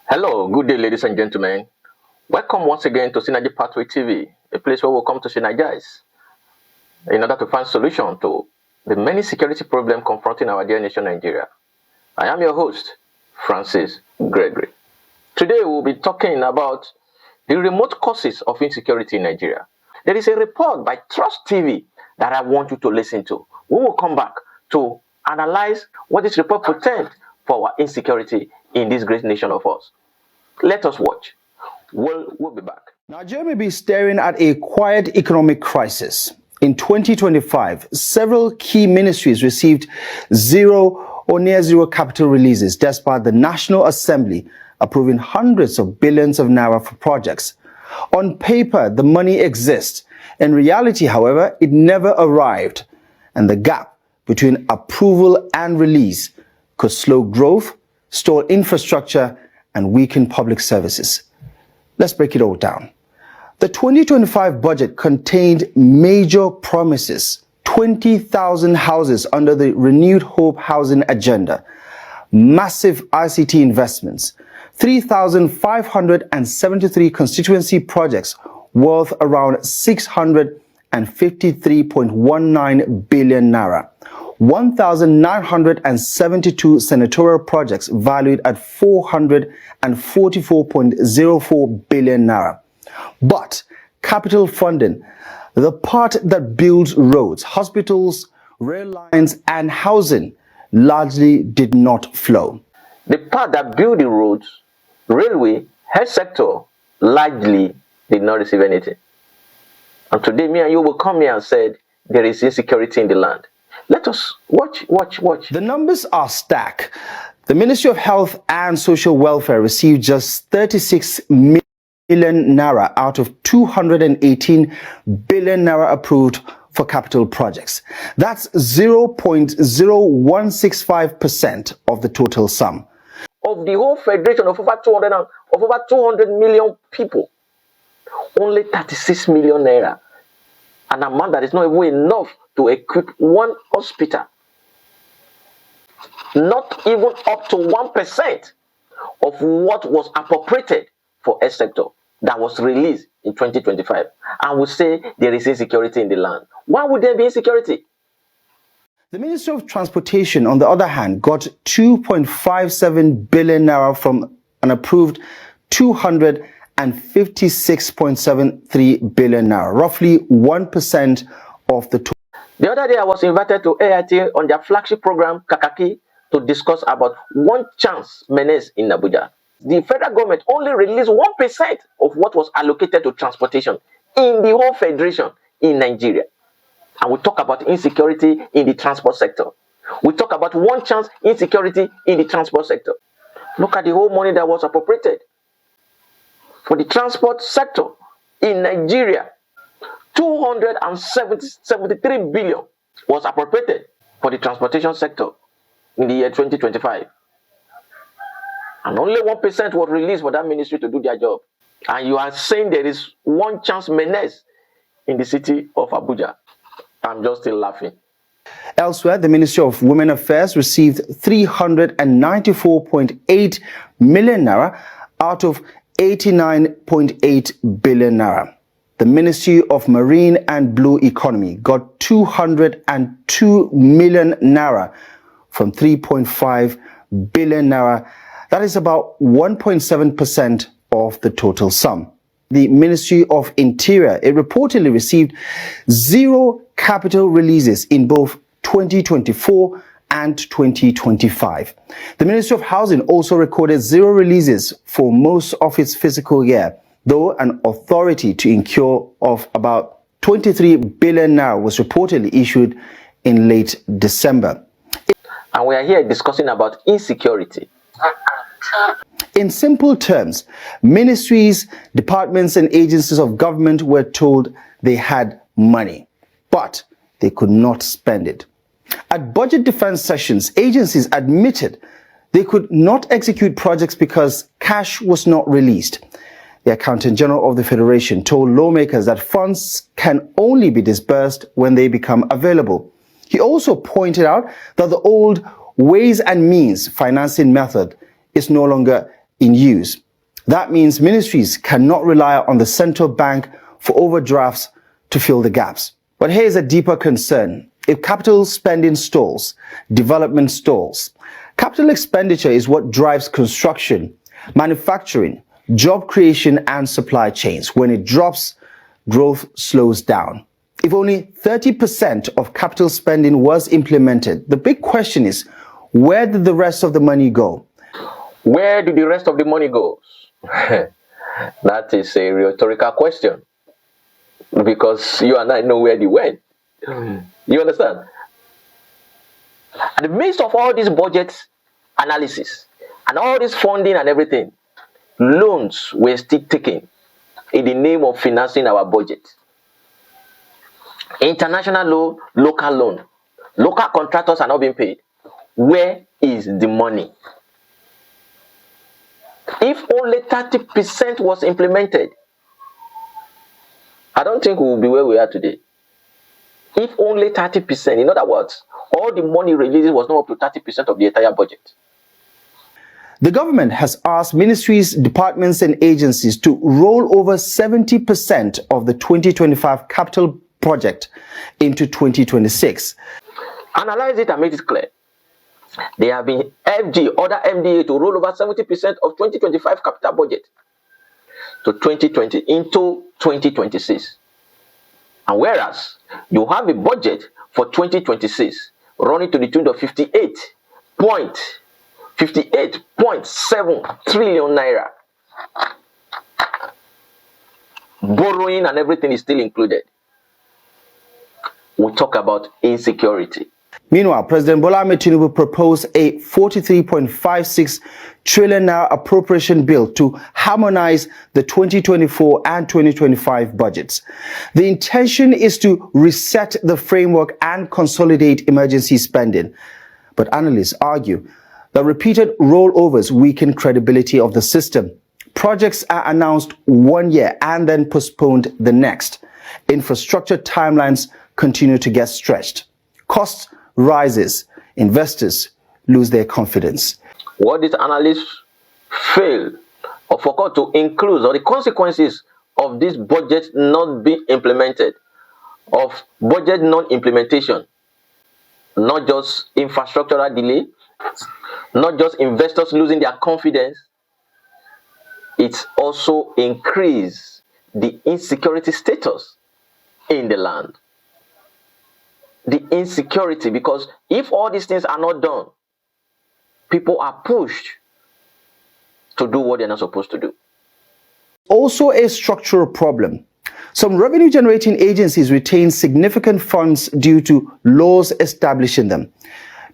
Hello, good day, ladies and gentlemen. Welcome once again to Synergy Pathway TV, a place where we'll come to synergize in order to find solution to the many security problems confronting our dear nation, Nigeria. I am your host, Francis Gregory. Today, we'll be talking about the remote causes of insecurity in Nigeria. There is a report by Trust TV that I want you to listen to. We will come back to analyze what this report portends for our insecurity in this great nation of ours. Let us watch. We'll be back. Nigeria may be staring at a quiet economic crisis. In 2025, several key ministries received zero or near zero capital releases, despite the National Assembly approving hundreds of billions of naira for projects. On paper, the money exists. In reality, however, it never arrived, and the gap between approval and release could slow growth, stall infrastructure, and weaken public services. Let's break it all down. The 2025 budget contained major promises: 20,000 houses under the Renewed Hope housing agenda, massive ICT investments, 3,573 constituency projects worth around 653.19 billion naira, 1,972 senatorial projects valued at 444.04 billion naira. But capital funding, the part that builds roads, hospitals, rail lines, and housing, largely did not flow. The part that built the roads, railway, health sector, largely did not receive anything. And today, me and you will come here and said there is insecurity in the land. Let us watch. The numbers are stacked. The Ministry of Health and Social Welfare received just 36 million naira out of 218 billion naira approved for capital projects. That's 0.0165% of the total sum. Of the whole federation of over 200 million people, only 36 million naira, an amount that is not even enough to equip one hospital. Not even up to 1% of what was appropriated for health sector that was released in 2025. And we say there is insecurity in the land. Why would there be insecurity? The Ministry of Transportation, on the other hand, got 2.57 billion naira from an approved 256.73 billion naira, roughly 1% of the total. The other day, I was invited to AIT on their flagship program, Kakaki, to discuss about one chance menace in Abuja. The federal government only released 1% of what was allocated to transportation in the whole federation in Nigeria. And we talk about insecurity in the transport sector. We talk about one chance insecurity in the transport sector. Look at the whole money that was appropriated for the transport sector in Nigeria. 273 billion was appropriated for the transportation sector in the year 2025. And only 1% was released for that ministry to do their job. And you are saying there is one chance menace in the city of Abuja. I'm just still laughing. Elsewhere, the Ministry of Women Affairs received 394.8 million naira out of 89.8 billion naira. The Ministry of Marine and Blue Economy got 202 million naira from 3.5 billion naira. That is about 1.7% of the total sum. The Ministry of Interior, it reportedly received zero capital releases in both 2024 and 2025. The Ministry of Housing also recorded zero releases for most of its fiscal year, though an authority to incur of about 23 billion naira was reportedly issued in late December. And we are here discussing about insecurity. In simple terms, ministries, departments, and agencies of government were told they had money, but they could not spend it. At budget defense sessions, agencies admitted they could not execute projects because cash was not released. The Accountant General of the Federation told lawmakers that funds can only be disbursed when they become available. He also pointed out that the old Ways and Means financing method is no longer in use. That means ministries cannot rely on the central bank for overdrafts to fill the gaps. But here's a deeper concern. If capital spending stalls, development stalls. Capital expenditure is what drives construction, manufacturing, job creation, and supply chains. When it drops, growth slows down. If only 30% of capital spending was implemented, the big question is, where did the rest of the money go? Where did the rest of the money go? That is a rhetorical question, because you and I know where they went. You understand? In the midst of all this budget analysis and all this funding and everything, loans were still taken in the name of financing our budget. International loan, local loan. Local contractors are not being paid. Where is the money? If only 30% was implemented, I don't think we will be where we are today. If only 30%, in other words, all the money released was not up to 30% of the entire budget. The government has asked ministries, departments, and agencies to roll over 70% of the 2025 capital project into 2026. Analyze it and make it clear. They have been order FDA to roll over 70% of 2025 capital budget to 2020 into 2026. And whereas you have a budget for 2026 running to the tune of 58.7 trillion naira. Borrowing and everything is still included. We'll talk about insecurity. Meanwhile, President Bola Ahmed Tinubu proposed a 43.56 trillion naira appropriation bill to harmonize the 2024 and 2025 budgets. The intention is to reset the framework and consolidate emergency spending. But analysts argue that repeated rollovers weaken credibility of the system. Projects are announced one year and then postponed the next. Infrastructure timelines continue to get stretched. Costs rises, investors lose their confidence. What did analysts fail or forgot to include, or the consequences of this budget not being implemented, of budget non-implementation, not just infrastructural delay, not just investors losing their confidence, it's also increased the insecurity status in the land. The insecurity, because if all these things are not done, people are pushed to do what they're not supposed to do. Also a structural problem. Some revenue generating agencies retain significant funds due to laws establishing them.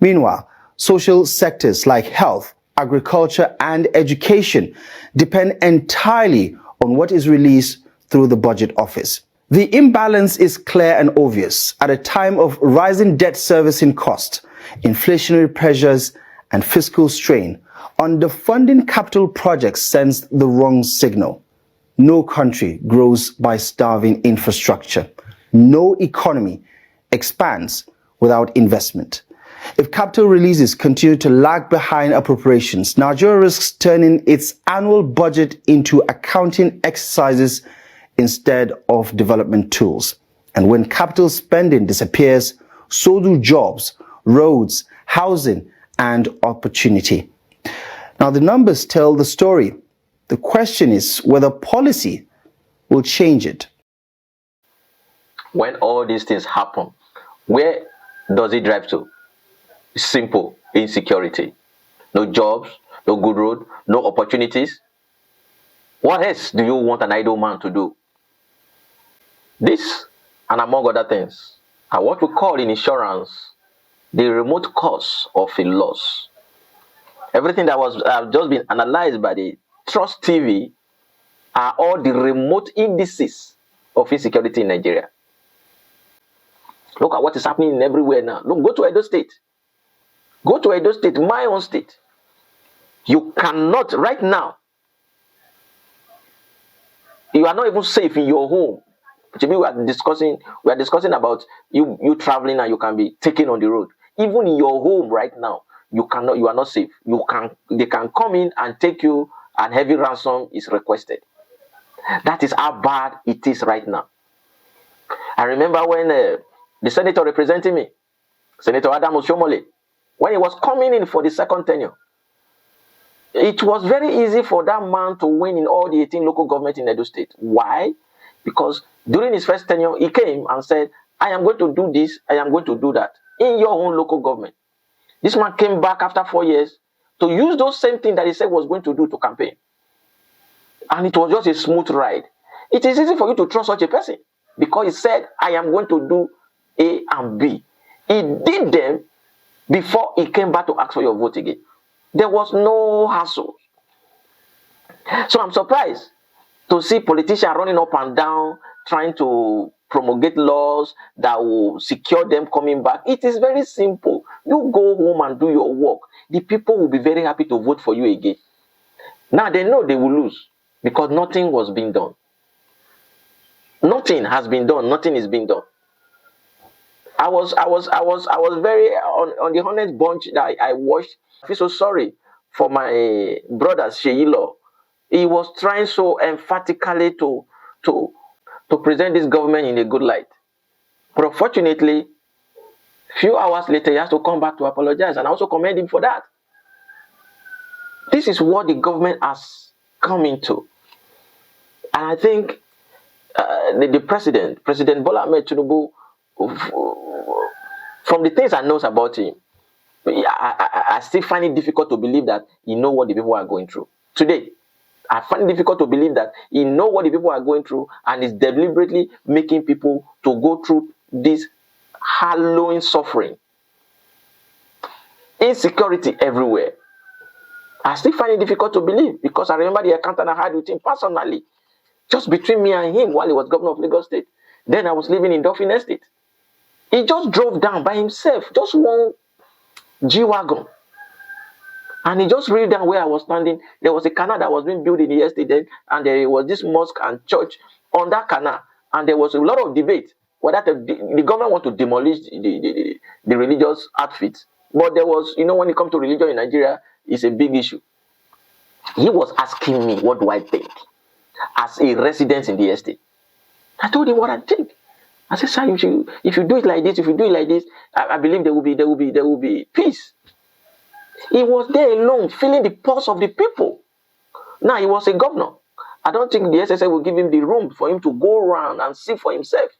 Meanwhile, social sectors like health, agriculture, and education depend entirely on what is released through the budget office. The imbalance is clear and obvious at a time of rising debt servicing costs, inflationary pressures, and fiscal strain. Underfunding capital projects sends the wrong signal. No country grows by starving infrastructure. No economy expands without investment. If capital releases continue to lag behind appropriations, Nigeria risks turning its annual budget into accounting exercises instead of development tools. And when capital spending disappears, so do jobs, roads, housing, and opportunity. Now, the numbers tell the story. The question is whether policy will change it. When all these things happen, where does it drive to? Simple: insecurity. No jobs, no good road, no opportunities. What else do you want an idle man to do? This, and among other things, are what we call in insurance the remote cause of a loss. Everything that was just been analyzed by the Trust TV are all the remote indices of insecurity in Nigeria. Look at what is happening everywhere now. Look, go to Edo State. Go to Edo State, my own state. You cannot, right now, you are not even safe in your home. We are discussing about you traveling and you can be taken on the road. Even in your home right now, you are not safe. They can come in and take you and heavy ransom is requested. That is how bad it is right now. I remember when the senator representing me, Senator Adam Oshomole, when he was coming in for the second tenure, it was very easy for that man to win in all the 18 local governments in Edo State. Why? Because during his first tenure, he came and said, I am going to do this, I am going to do that in your own local government. This man came back after 4 years to use those same things that he said was going to do to campaign. And it was just a smooth ride. It is easy for you to trust such a person because he said, I am going to do A and B. He did them before he came back to ask for your vote again. There was no hassle. So I'm surprised to see politicians running up and down, trying to promulgate laws that will secure them coming back. It is very simple. You go home and do your work. The people will be very happy to vote for you again. Now they know they will lose because nothing was being done. Nothing has been done. Nothing is being done. I was very on the honest bunch that I watched. I feel so sorry for my brother Sheilo. He was trying so emphatically to present this government in a good light. But unfortunately, few hours later, he has to come back to apologize, and I also commend him for that. This is what the government has come into. And I think the President Bola Ahmed Tinubu, from the things I know about him, I still find it difficult to believe that he knows what the people are going through. Today, I find it difficult to believe that he knows what the people are going through and is deliberately making people to go through this harrowing suffering. Insecurity everywhere. I still find it difficult to believe because I remember the encounter I had with him personally, just between me and him while he was governor of Lagos State. Then I was living in Dauphin Estate. He just drove down by himself, just one G-Wagon. And he just read down where I was standing. There was a canal that was being built in the estate then, and there was this mosque and church on that canal. And there was a lot of debate whether the government want to demolish the religious outfits. But there was, when it comes to religion in Nigeria, it's a big issue. He was asking me, what do I think? As a resident in the estate. I told him what I think. I said, sir, if you do it like this, I believe there will be peace. He was there alone, feeling the pulse of the people. Now, he was a governor. I don't think the SSA will give him the room for him to go around and see for himself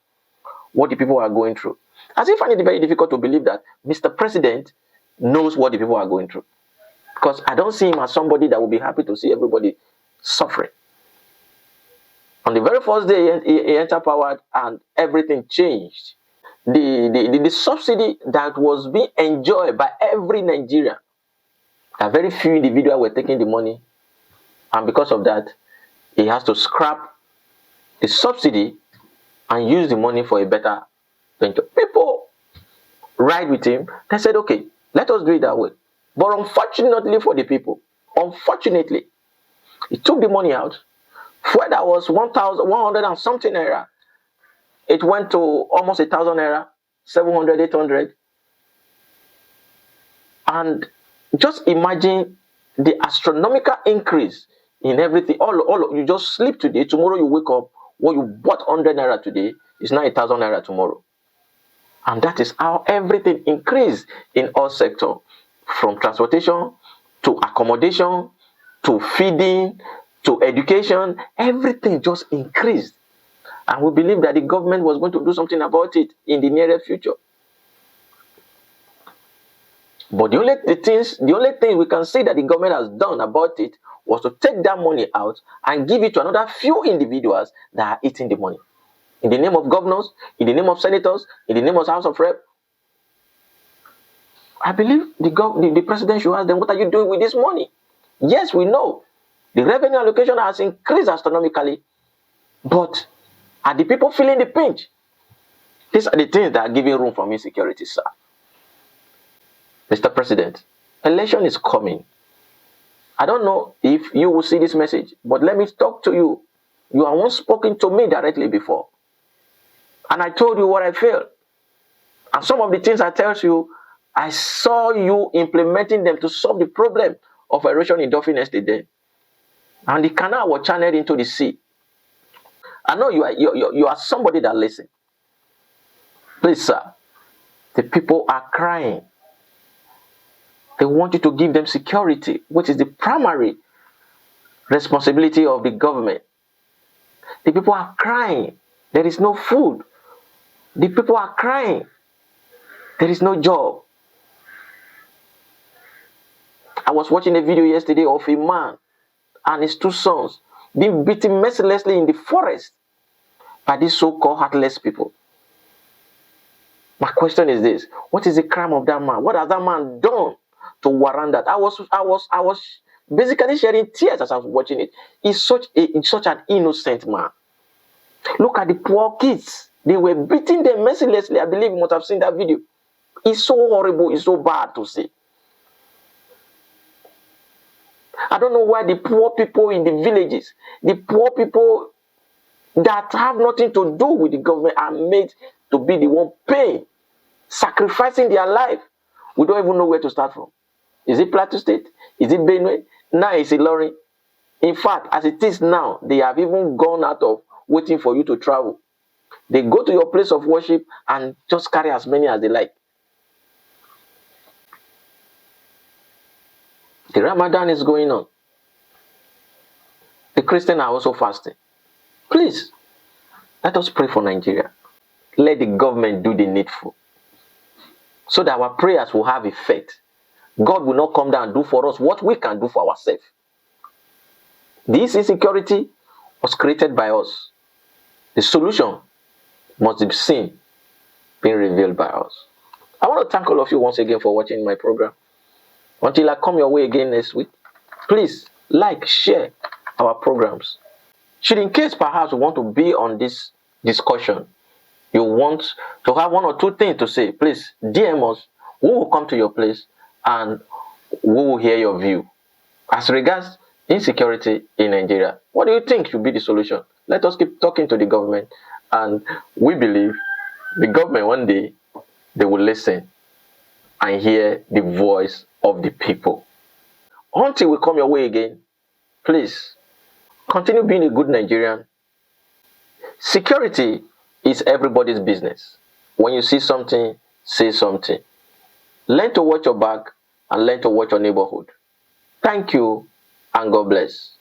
what the people are going through. I still find it very difficult to believe that Mr. President knows what the people are going through. Because I don't see him as somebody that will be happy to see everybody suffering. On the very first day he entered power and everything changed. The subsidy that was being enjoyed by every Nigerian, a very few individuals were taking the money, and because of that, he has to scrap the subsidy and use the money for a better venture. People ride with him. They said, okay, let us do it that way. But unfortunately for the people, he took the money out. Fuel that was 1,100 and something naira, it went to almost 1,000 naira, 700, 800. And just imagine the astronomical increase in everything. All you just sleep today, tomorrow you wake up, what you bought 100 naira today is now 1,000 naira tomorrow. And that is how everything increased in all sectors, from transportation to accommodation to feeding to education. Everything just increased. And we believe that the government was going to do something about it in the near future. But the only thing we can say that the government has done about it was to take that money out and give it to another few individuals that are eating the money. In the name of governors, in the name of senators, in the name of House of Rep. I believe the president should ask them, what are you doing with this money? Yes, we know the revenue allocation has increased astronomically, but are the people feeling the pinch? These are the things that are giving room for insecurity, sir. Mr. President, election is coming. I don't know if you will see this message, but let me talk to you. You have once spoken to me directly before. And I told you what I feel. And some of the things I tell you, I saw you implementing them to solve the problem of erosion in Dauphin Estate then. and the canal was channeled into the sea. I know you are somebody that listens. Please, sir, the people are crying. They want you to give them security, which is the primary responsibility of the government. The people are crying. There is no food. The people are crying. There is no job. I was watching a video yesterday of a man and his two sons being beaten mercilessly in the forest by these so-called heartless people. My question is this: what is the crime of that man? What has that man done to warrant that? I was basically shedding tears as I was watching it. He's such an innocent man. Look at the poor kids. They were beating them mercilessly. I believe you must have seen that video. It's so horrible. It's so bad to see. I don't know why the poor people in the villages, the poor people that have nothing to do with the government, are made to be the one paying, sacrificing their life. We don't even know where to start from. Is it Plateau State? Is it Benue? Now it's Ilorin. In fact, as it is now, they have even gone out of waiting for you to travel. They go to your place of worship and just carry as many as they like. The Ramadan is going on. The Christians are also fasting. Please, let us pray for Nigeria. Let the government do the needful, so that our prayers will have effect. God will not come down and do for us what we can do for ourselves. This insecurity was created by us. The solution must be seen, being revealed by us. I want to thank all of you once again for watching my program. Until I come your way again next week, please like, share our programs. Should in case perhaps you want to be on this discussion, you want to have one or two things to say, please DM us. We will come to your place and we will hear your view. As regards insecurity in Nigeria, what do you think should be the solution? Let us keep talking to the government, and we believe the government one day, they will listen and hear the voice of the people. Until we come your way again, please continue being a good Nigerian. Security is everybody's business. When you see something, say something. Learn to watch your back and learn to watch your neighborhood. Thank you and God bless.